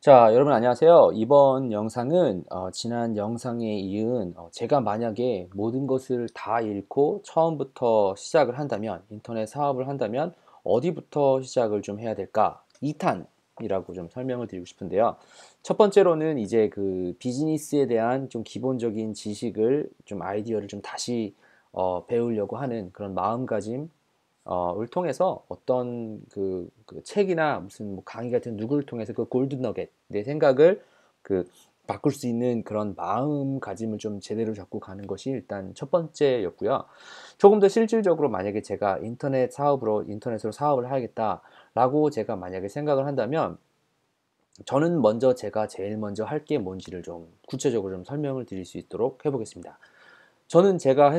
자, 여러분 안녕하세요. 이번 영상은 지난 영상에 이은 제가 만약에 모든 것을 다 잃고 처음부터 시작을 한다면, 인터넷 사업을 한다면 어디부터 시작을 좀 해야 될까? 2탄이라고 좀 설명을 드리고 싶은데요. 첫 번째로는 이제 그 비즈니스에 대한 좀 기본적인 지식을 좀 아이디어를 좀 다시 배우려고 하는 그런 마음가짐 을 통해서 어떤 그 책이나 무슨 뭐 강의 같은 누구를 통해서 그 골든 너겟 내 생각을 그 바꿀 수 있는 그런 마음가짐을 좀 제대로 잡고 가는 것이 일단 첫 번째였고요. 조금 더 실질적으로 만약에 제가 인터넷으로 사업을 하겠다라고 제가 만약에 생각을 한다면 저는 먼저 제가 제일 먼저 할 게 뭔지를 좀 구체적으로 좀 설명을 드릴 수 있도록 해보겠습니다. 저는 제가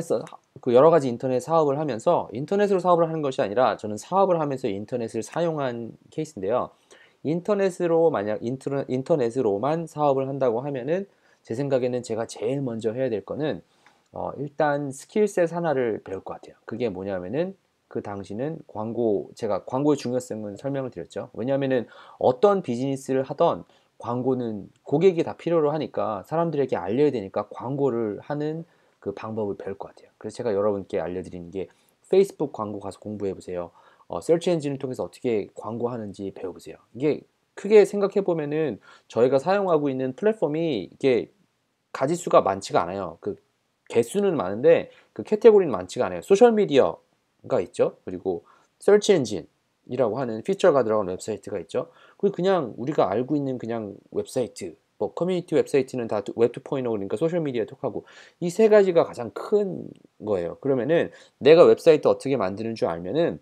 그 여러 가지 인터넷 사업을 하면서 인터넷으로 사업을 하는 것이 아니라 저는 사업을 하면서 인터넷을 사용한 케이스인데요. 만약 인터넷으로만 사업을 한다고 하면은 제 생각에는 제가 제일 먼저 해야 될 거는 일단 스킬셋 하나를 배울 것 같아요. 그게 뭐냐면은 그 당시는 제가 광고의 중요성은 설명을 드렸죠. 왜냐하면은 어떤 비즈니스를 하던 광고는 고객이 다 필요로 하니까 사람들에게 알려야 되니까 광고를 하는 그 방법을 배울 것 같아요. 그래서 제가 여러분께 알려드리는 게 페이스북 광고 가서 공부해 보세요. 서치 엔진을 통해서 어떻게 광고하는지 배워보세요. 이게 크게 생각해 보면은 저희가 사용하고 있는 플랫폼이 이게 가지수가 많지가 않아요. 그 개수는 많은데 그 캐테고리는 많지가 않아요. 소셜 미디어가 있죠. 그리고 서치 엔진이라고 하는 피처가 들어간 웹사이트가 있죠. 그리고 그냥 우리가 알고 있는 그냥 웹사이트, 뭐 커뮤니티 웹사이트는 다 웹 2.0 그러니까 소셜 미디어 톡하고 이 세 가지가 가장 큰 거예요. 그러면은 내가 웹사이트 어떻게 만드는 줄 알면은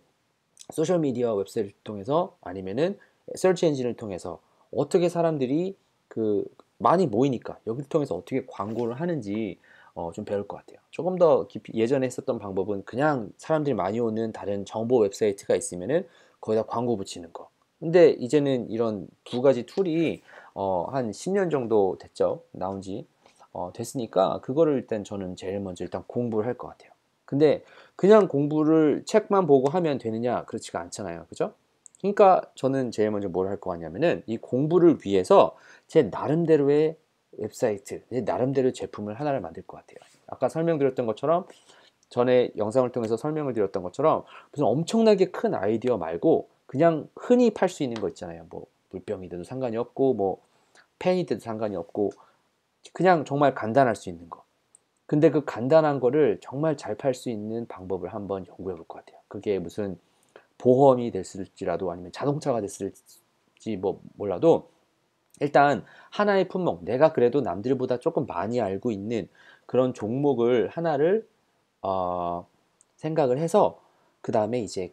소셜 미디어 웹사이트를 통해서 아니면은 서치 엔진을 통해서 어떻게 사람들이 그 많이 모이니까 여기를 통해서 어떻게 광고를 하는지 좀 배울 것 같아요. 조금 더 깊이 예전에 했었던 방법은 그냥 사람들이 많이 오는 다른 정보 웹사이트가 있으면은 거기다 광고 붙이는 거. 근데 이제는 이런 두 가지 툴이 한 10년 정도 됐죠. 나온 지. 됐으니까 그거를 일단 저는 제일 먼저 일단 공부를 할 것 같아요. 근데 그냥 공부를 책만 보고 하면 되느냐? 그렇지가 않잖아요. 그죠? 그러니까 저는 제일 먼저 뭘 할 거 같냐면은 이 공부를 위해서 제 나름대로의 웹사이트, 제 나름대로의 제품을 하나를 만들 것 같아요. 아까 설명드렸던 것처럼 전에 영상을 통해서 설명을 드렸던 것처럼 무슨 엄청나게 큰 아이디어 말고 그냥 흔히 팔 수 있는 거 있잖아요. 뭐 물병이 돼도 상관이 없고 뭐 펜이 돼도 상관이 없고 그냥 정말 간단할 수 있는 거. 근데 그 간단한 거를 정말 잘 팔 수 있는 방법을 한번 연구해 볼 것 같아요. 그게 무슨 보험이 됐을지라도 아니면 자동차가 됐을지 뭐 몰라도 일단 하나의 품목, 내가 그래도 남들보다 조금 많이 알고 있는 그런 종목을 하나를 어, 생각을 해서 그 다음에 이제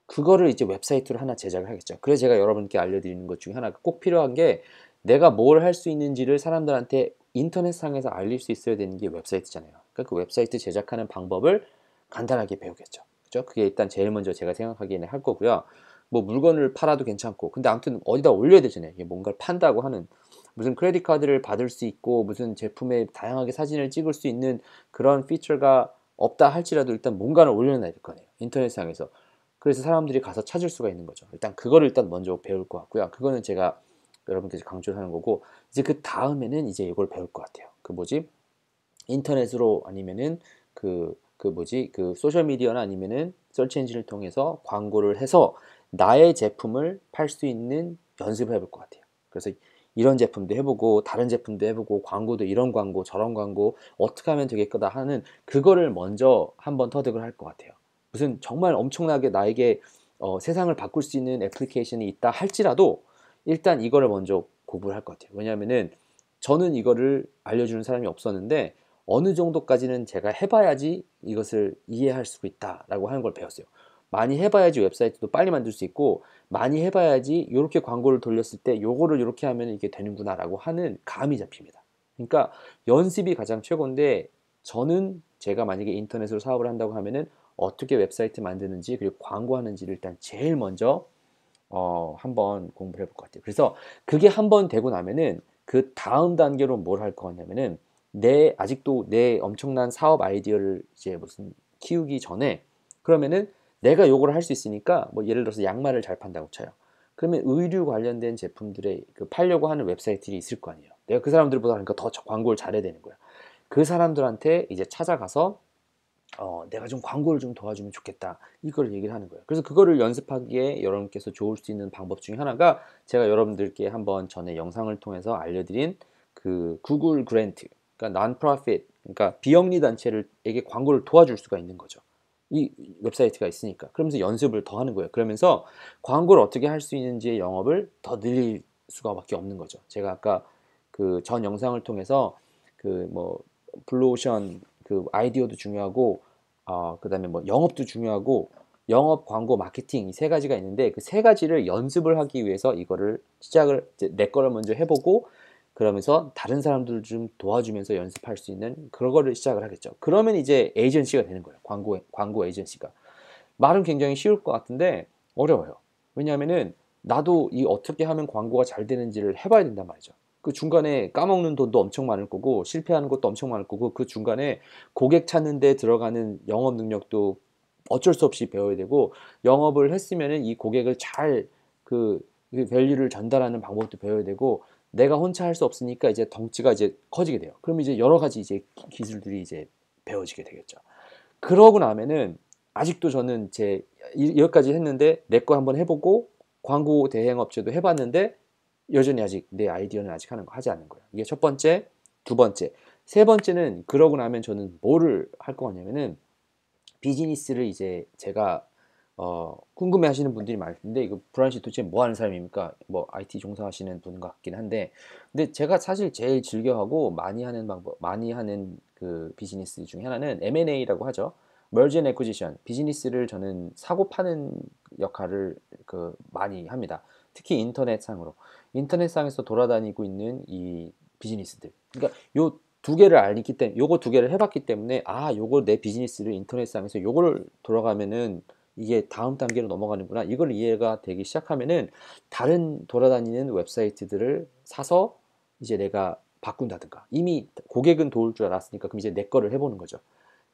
그거를 이제 웹사이트로 하나 제작을 하겠죠. 그래서 제가 여러분께 알려드리는 것 중에 하나가 꼭 필요한 게 내가 뭘 할 수 있는지를 사람들한테 인터넷상에서 알릴 수 있어야 되는 게 웹사이트잖아요. 그러니까 그 웹사이트 제작하는 방법을 간단하게 배우겠죠. 그죠? 그게 일단 제일 먼저 제가 생각하기에는 할 거고요. 뭐 물건을 팔아도 괜찮고, 근데 아무튼 어디다 올려야 되잖아요. 이게 뭔가를 판다고 하는 무슨 크레딧 카드를 받을 수 있고 무슨 제품에 다양하게 사진을 찍을 수 있는 그런 피처가 없다 할지라도 일단 뭔가를 올려놔야 될 거예요. 인터넷상에서. 그래서 사람들이 가서 찾을 수가 있는 거죠. 일단 그거를 일단 먼저 배울 것 같고요. 그거는 제가 여러분께 강조를 하는 거고 이제 그 다음에는 이제 이걸 배울 것 같아요. 그 뭐지? 인터넷으로 아니면은 그 소셜 미디어나 아니면은 서치 엔진을 통해서 광고를 해서 나의 제품을 팔 수 있는 연습을 해볼 것 같아요. 그래서 이런 제품도 해보고 다른 제품도 해보고 광고도 이런 광고 저런 광고 어떻게 하면 되겠거다 하는 그거를 먼저 한번 터득을 할 것 같아요. 무슨 정말 엄청나게 나에게 세상을 바꿀 수 있는 애플리케이션이 있다 할지라도 일단 이거를 먼저 공부를 할 것 같아요. 왜냐하면은 저는 이거를 알려주는 사람이 없었는데 어느 정도까지는 제가 해봐야지 이것을 이해할 수 있다라고 하는 걸 배웠어요. 많이 해봐야지 웹사이트도 빨리 만들 수 있고 많이 해봐야지 이렇게 광고를 돌렸을 때 요거를 이렇게 하면 이게 되는구나라고 하는 감이 잡힙니다. 그러니까 연습이 가장 최고인데 저는 제가 만약에 인터넷으로 사업을 한다고 하면은 어떻게 웹사이트 만드는지 그리고 광고하는지를 일단 제일 먼저 한번 공부를 해볼 것 같아요. 그래서 그게 한번 되고 나면은 그 다음 단계로 뭘 할 것 같냐면은 아직도 내 엄청난 사업 아이디어를 이제 무슨 키우기 전에 그러면은 내가 요거를 할 수 있으니까 뭐 예를 들어서 양말을 잘 판다고 쳐요. 그러면 의류 관련된 제품들의 그 팔려고 하는 웹사이트들이 있을 거 아니에요. 내가 그 사람들보다 그러니까 더 광고를 잘해야 되는 거야. 그 사람들한테 이제 찾아가서 내가 좀 광고를 좀 도와주면 좋겠다. 이걸 얘기를 하는 거예요. 그래서 그거를 연습하기에 여러분께서 좋을 수 있는 방법 중에 하나가 제가 여러분들께 한번 전에 영상을 통해서 알려드린 그 구글 그랜트, 그러니까 non-profit, 그러니까 비영리 단체에게 광고를 도와줄 수가 있는 거죠. 이 웹사이트가 있으니까. 그러면서 연습을 더 하는 거예요. 그러면서 광고를 어떻게 할 수 있는지의 영업을 더 늘릴 수가밖에 없는 거죠. 제가 아까 그 전 영상을 통해서 그 뭐 블루오션 그 아이디어도 중요하고 그다음에 뭐 영업도 중요하고 영업, 광고, 마케팅 이 세 가지가 있는데 그 세 가지를 연습을 하기 위해서 이거를 시작을 이제 내 거를 먼저 해보고 그러면서 다른 사람들을 좀 도와주면서 연습할 수 있는 그런 거를 시작을 하겠죠. 그러면 이제 에이전시가 되는 거예요. 광고 에이전시가. 말은 굉장히 쉬울 것 같은데 어려워요. 왜냐하면은 나도 이 어떻게 하면 광고가 잘 되는지를 해봐야 된단 말이죠. 그 중간에 까먹는 돈도 엄청 많을 거고 실패하는 것도 엄청 많을 거고 그 중간에 고객 찾는 데 들어가는 영업 능력도 어쩔 수 없이 배워야 되고 영업을 했으면은 이 고객을 잘 그 밸류를 전달하는 방법도 배워야 되고 내가 혼자 할 수 없으니까 이제 덩치가 이제 커지게 돼요. 그럼 이제 여러 가지 이제 기술들이 이제 배워지게 되겠죠. 그러고 나면은 아직도 저는 여기까지 했는데 내 거 한번 해보고 광고 대행업체도 해봤는데 여전히 아직 내 아이디어는 아직 하지 않는 거예요. 이게 첫 번째, 두 번째, 세 번째는 그러고 나면 저는 뭐를 할 거냐면은 비즈니스를 이제 제가 궁금해하시는 분들이 많을 텐데 이거 브라운 씨 도대체 뭐 하는 사람입니까? 뭐 IT 종사하시는 분 같긴 한데 근데 제가 사실 제일 즐겨하고 많이 하는 그 비즈니스 중에 하나는 M&A라고 하죠. Merge and Acquisition. 비즈니스를 저는 사고 파는 역할을 그 많이 합니다. 특히 인터넷상에서 돌아다니고 있는 이 비즈니스들. 그러니까 요 두 개를 알기 때문에 요거 두 개를 해봤기 때문에 요거 내 비즈니스를 인터넷상에서 요거를 돌아가면은 이게 다음 단계로 넘어가는구나. 이걸 이해가 되기 시작하면은 다른 돌아다니는 웹사이트들을 사서 이제 내가 바꾼다든가. 이미 고객은 도울 줄 알았으니까 그럼 이제 내 거를 해보는 거죠.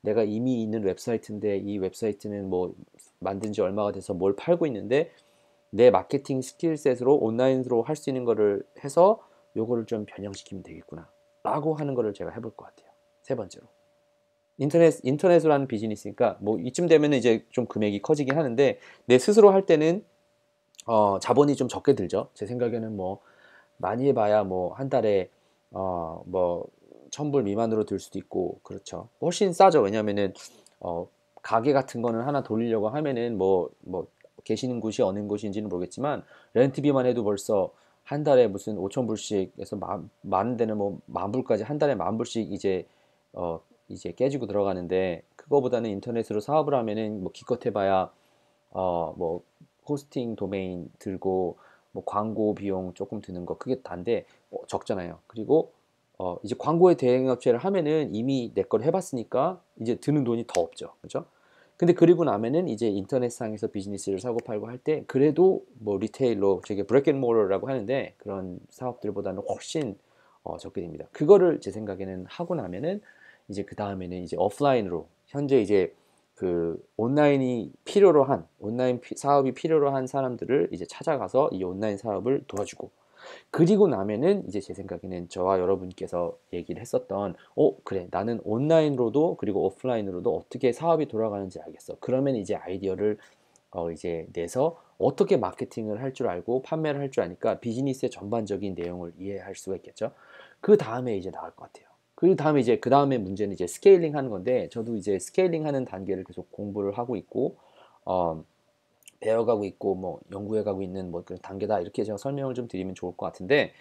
내가 이미 있는 웹사이트인데 이 웹사이트는 뭐 만든 지 얼마가 돼서 뭘 팔고 있는데 내 마케팅 스킬셋으로 온라인으로 할 수 있는 거를 해서 요거를 좀 변형시키면 되겠구나. 라고 하는 거를 제가 해볼 것 같아요. 세 번째로. 인터넷으로 하는 비즈니스니까 뭐 이쯤 되면 이제 좀 금액이 커지긴 하는데 내 스스로 할 때는 자본이 좀 적게 들죠. 제 생각에는 뭐 많이 해봐야 뭐 한 달에 뭐 1,000불 미만으로 들 수도 있고 그렇죠. 훨씬 싸죠. 왜냐면은 어, 가게 같은 거는 하나 돌리려고 하면은 뭐 계시는 곳이 어느 곳인지는 모르겠지만 렌트비만 해도 벌써 한 달에 무슨 5,000불씩에서 많은 데는 뭐 10,000불까지 한 달에 10,000불씩 이제 깨지고 들어가는데 그거보다는 인터넷으로 사업을 하면은 뭐 기껏 해봐야 뭐 호스팅 도메인 들고 뭐 광고 비용 조금 드는 거 그게 단데 적잖아요. 그리고 이제 광고에 대행업체를 하면은 이미 내 걸 해봤으니까 이제 드는 돈이 더 없죠. 그죠? 근데 그리고 나면은 이제 인터넷상에서 비즈니스를 사고 팔고 할 때 그래도 뭐 리테일로 저게 브렉앤모러라고 하는데 그런 사업들보다는 훨씬 적게 됩니다. 그거를 제 생각에는 하고 나면은 이제 그 다음에는 이제 오프라인으로 현재 이제 그 온라인 사업이 필요로 한 사람들을 이제 찾아가서 이 온라인 사업을 도와주고 그리고 나면은 이제 제 생각에는 저와 여러분께서 얘기를 했었던 그래 나는 온라인으로도 그리고 오프라인으로도 어떻게 사업이 돌아가는지 알겠어. 그러면 이제 아이디어를 이제 내서 어떻게 마케팅을 할 줄 알고 판매를 할 줄 아니까 비즈니스의 전반적인 내용을 이해할 수가 있겠죠. 그 다음에 이제 나올 것 같아요. 그 다음에 이제 그 다음에 문제는 이제 스케일링 하는 건데 저도 이제 스케일링 하는 단계를 계속 공부를 하고 있고 어, 배워가고 있고 뭐 연구해가고 있는 뭐 그런 단계다 이렇게 제가 설명을 좀 드리면 좋을 것 같은데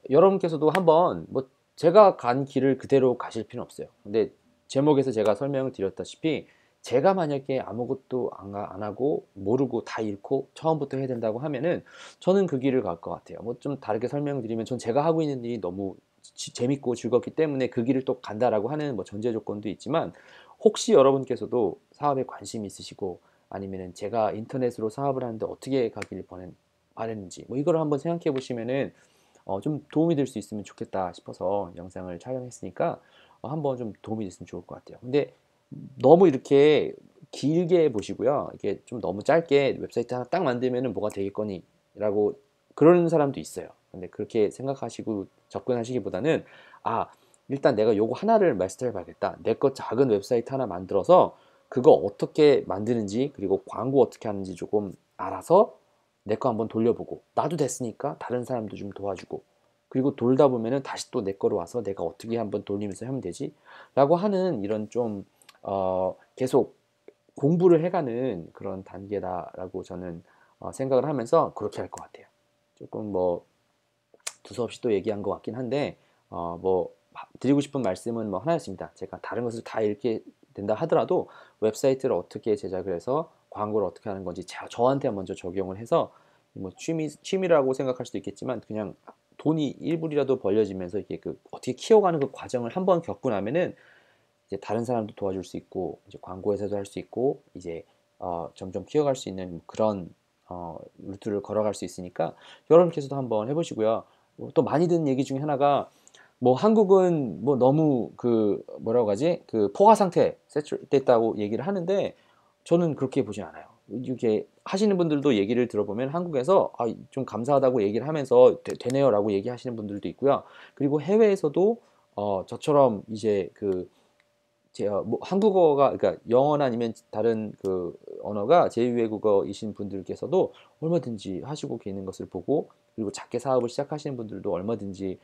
여러분께서도 한번 뭐 제가 간 길을 그대로 가실 필요는 없어요. 근데 제목에서 제가 설명을 드렸다시피 제가 만약에 아무것도 안 하고 모르고 다 잃고 처음부터 해야 된다고 하면은 저는 그 길을 갈 것 같아요. 뭐 좀 다르게 설명드리면 전 제가 하고 있는 일이 너무 재밌고 즐겁기 때문에 그 길을 또 간다라고 하는 뭐 전제 조건도 있지만 혹시 여러분께서도 사업에 관심이 있으시고 아니면은 제가 인터넷으로 사업을 하는데 어떻게 가기를 바랬는지 뭐 이걸 한번 생각해 보시면은 좀 도움이 될 수 있으면 좋겠다 싶어서 영상을 촬영했으니까 한번 좀 도움이 됐으면 좋을 것 같아요. 근데 너무 이렇게 길게 보시고요. 이게 좀 너무 짧게 웹사이트 하나 딱 만들면은 뭐가 되겠거니 라고 그러는 사람도 있어요. 근데 그렇게 생각하시고 접근하시기보다는 아, 일단 내가 요거 하나를 마스터해 봐야겠다. 내 거 작은 웹사이트 하나 만들어서 그거 어떻게 만드는지 그리고 광고 어떻게 하는지 조금 알아서 내 거 한번 돌려보고 나도 됐으니까 다른 사람도 좀 도와주고 그리고 돌다 보면은 다시 또 내 거로 와서 내가 어떻게 한번 돌리면서 하면 되지? 라고 하는 이런 좀 계속 공부를 해가는 그런 단계다라고 저는 생각을 하면서 그렇게 할 것 같아요. 조금 뭐 두서없이 또 얘기한 것 같긴 한데 뭐 드리고 싶은 말씀은 뭐 하나였습니다. 제가 다른 것을 다 읽게 된다 하더라도 웹사이트를 어떻게 제작을 해서 광고를 어떻게 하는 건지 저한테 먼저 적용을 해서 뭐 취미라고 생각할 수도 있겠지만 그냥 돈이 일불이라도 벌려지면서 이게 그 어떻게 키워가는 그 과정을 한번 겪고 나면은 이제 다른 사람도 도와줄 수 있고 이제 광고 회사도 할 수 있고 이제 점점 키워갈 수 있는 그런 루트를 걸어갈 수 있으니까 여러분께서도 한번 해보시고요. 또 많이 듣는 얘기 중에 하나가 뭐 한국은 뭐 너무 그 뭐라고 하지 그 포화 상태 됐다고 얘기를 하는데 저는 그렇게 보진 않아요. 이렇게 하시는 분들도 얘기를 들어보면 한국에서 좀 감사하다고 얘기를 하면서 되네요라고 얘기하시는 분들도 있고요. 그리고 해외에서도 저처럼 이제 그 뭐 한국어가 그러니까 영어나 아니면 다른 그 언어가 제2외국어이신 분들께서도 얼마든지 하시고 계는 것을 보고 그리고 작게 사업을 시작하시는 분들도 얼마든지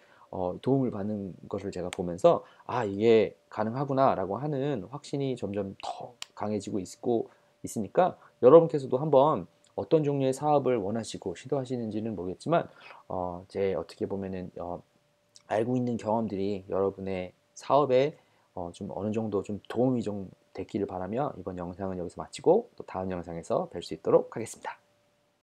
도움을 받는 것을 제가 보면서 아 이게 가능하구나라고 하는 확신이 점점 더 강해지고 있고 있으니까 여러분께서도 한번 어떤 종류의 사업을 원하시고 시도하시는지는 모르겠지만 제 어떻게 보면은 알고 있는 경험들이 여러분의 사업에 좀 어느 정도 좀 도움이 좀 됐기를 바라며 이번 영상은 여기서 마치고 또 다음 영상에서 뵐 수 있도록 하겠습니다.